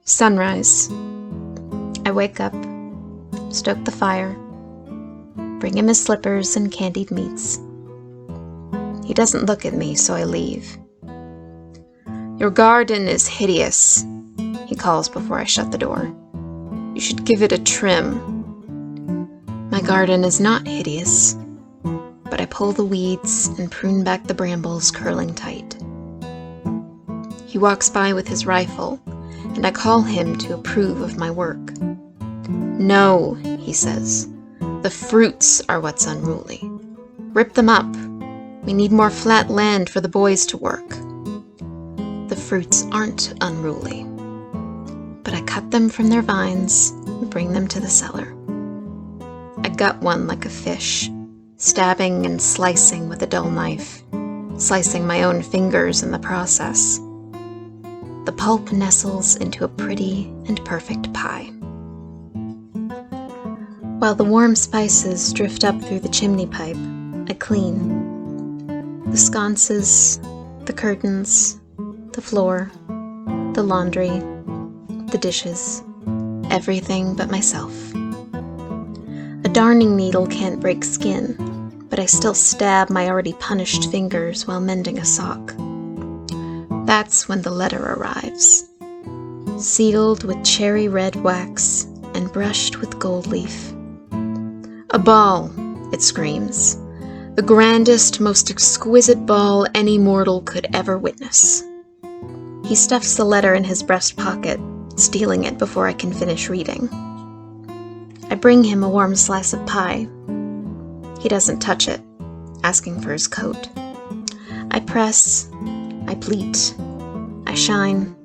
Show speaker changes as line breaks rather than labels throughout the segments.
Sunrise. I wake up, stoke the fire, bring him his slippers and candied meats. He doesn't look at me, so I leave. "Your garden is hideous," he calls before I shut the door. "You should give it a trim." My garden is not hideous, but I pull the weeds and prune back the brambles curling tight. He walks by with his rifle, and I call him to approve of my work. "No," he says, "the fruits are what's unruly. Rip them up. We need more flat land for the boys to work." The fruits aren't unruly, but I cut them from their vines and bring them to the cellar. I gut one like a fish, stabbing and slicing with a dull knife, slicing my own fingers in the process. The pulp nestles into a pretty and perfect pie. While the warm spices drift up through the chimney pipe, I clean. The sconces, the curtains, the floor, the laundry, the dishes, everything but myself. A darning needle can't break skin, but I still stab my already punished fingers while mending a sock. That's when the letter arrives, sealed with cherry red wax and brushed with gold leaf. "A ball," it screams, "the grandest, most exquisite ball any mortal could ever witness." He stuffs the letter in his breast pocket, stealing it before I can finish reading. I bring him a warm slice of pie. He doesn't touch it, asking for his coat. I press, I pleat, I shine.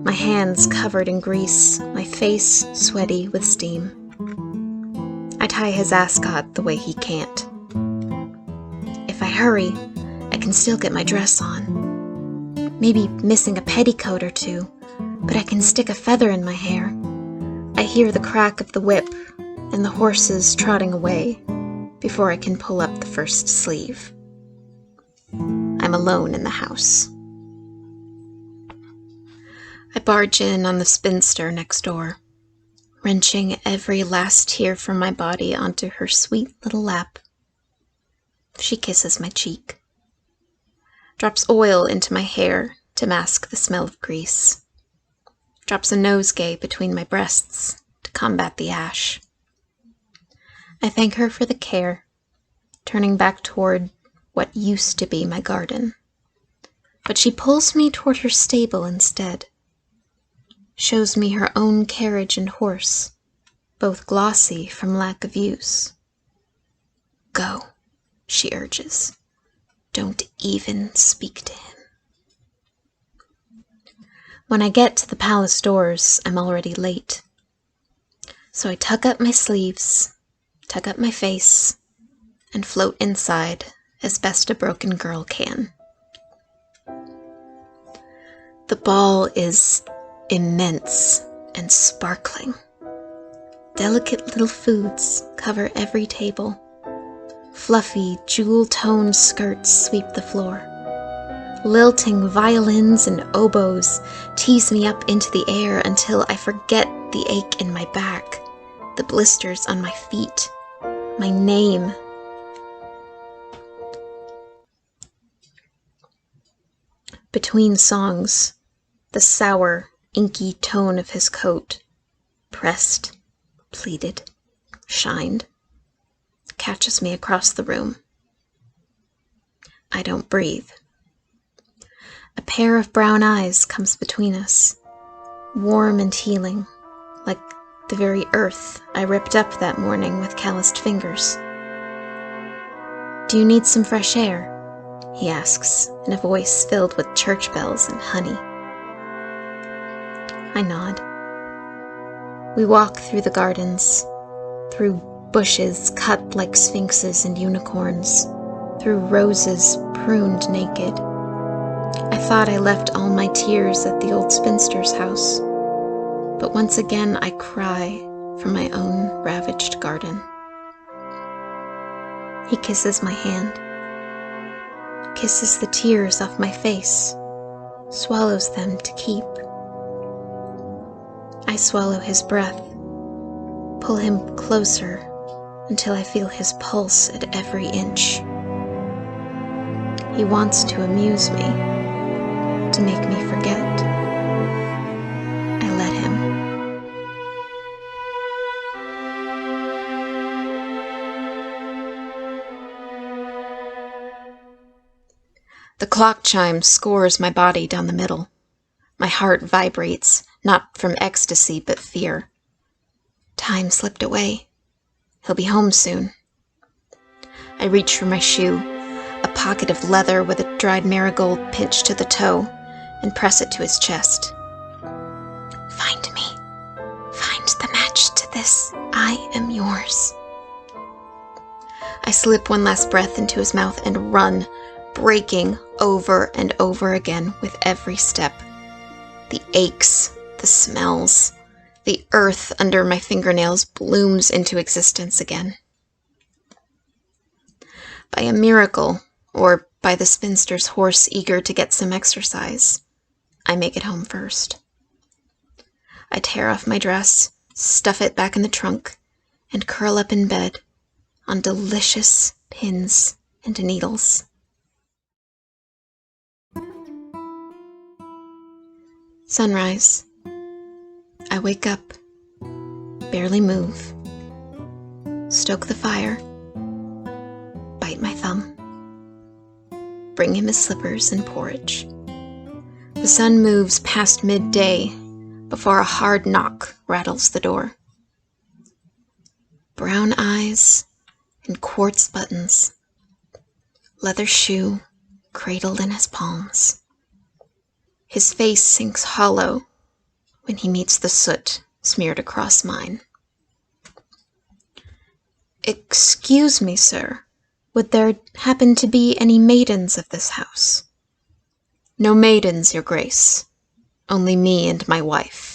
My hands covered in grease, my face sweaty with steam. I tie his ascot the way he can't. If I hurry, I can still get my dress on. Maybe missing a petticoat or two, but I can stick a feather in my hair. I hear the crack of the whip and the horses trotting away before I can pull up the first sleeve. I'm alone in the house. I barge in on the spinster next door, wrenching every last tear from my body onto her sweet little lap. She kisses my cheek, drops oil into my hair to mask the smell of grease, drops a nosegay between my breasts to combat the ash. I thank her for the care, turning back toward what used to be my garden. But she pulls me toward her stable instead, shows me her own carriage and horse, both glossy from lack of use. "Go," she urges. "Don't even speak to him." When I get to the palace doors, I'm already late. So I tuck up my sleeves, tuck up my face, and float inside as best a broken girl can. The ball is immense and sparkling. Delicate little foods cover every table. Fluffy, jewel-toned skirts sweep the floor. Lilting violins and oboes tease me up into the air until I forget the ache in my back, the blisters on my feet, my name. Between songs, the sour, inky tone of his coat, pressed, pleated, shined, catches me across the room. I don't breathe. A pair of brown eyes comes between us, warm and healing, like the very earth I ripped up that morning with calloused fingers. "Do you need some fresh air?" he asks, in a voice filled with church bells and honey. I nod. We walk through the gardens, through bushes cut like sphinxes and unicorns, through roses pruned naked. I thought I left all my tears at the old spinster's house, but once again I cry for my own ravaged garden. He kisses my hand, kisses the tears off my face, swallows them to keep. I swallow his breath, pull him closer until I feel his pulse at every inch. He wants to amuse me, to make me forget. I let him. The clock chime scores my body down the middle. My heart vibrates, not from ecstasy, but fear. Time slipped away. He'll be home soon. I reach for my shoe, a pocket of leather with a dried marigold pinched to the toe, and press it to his chest. Find me. Find the match to this. I am yours. I slip one last breath into his mouth and run, breaking over and over again with every step. The aches, the smells, the earth under my fingernails blooms into existence again. By a miracle, or by the spinster's horse eager to get some exercise, I make it home first. I tear off my dress, stuff it back in the trunk, and curl up in bed on delicious pins and needles. Sunrise. I wake up, barely move, stoke the fire, bite my thumb, bring him his slippers and porridge. The sun moves past midday before a hard knock rattles the door. Brown eyes and quartz buttons, leather shoe cradled in his palms. His face sinks hollow when he meets the soot smeared across mine. Excuse me, sir, would there happen to be any maidens of this house? No maidens, your grace. Only me and my wife.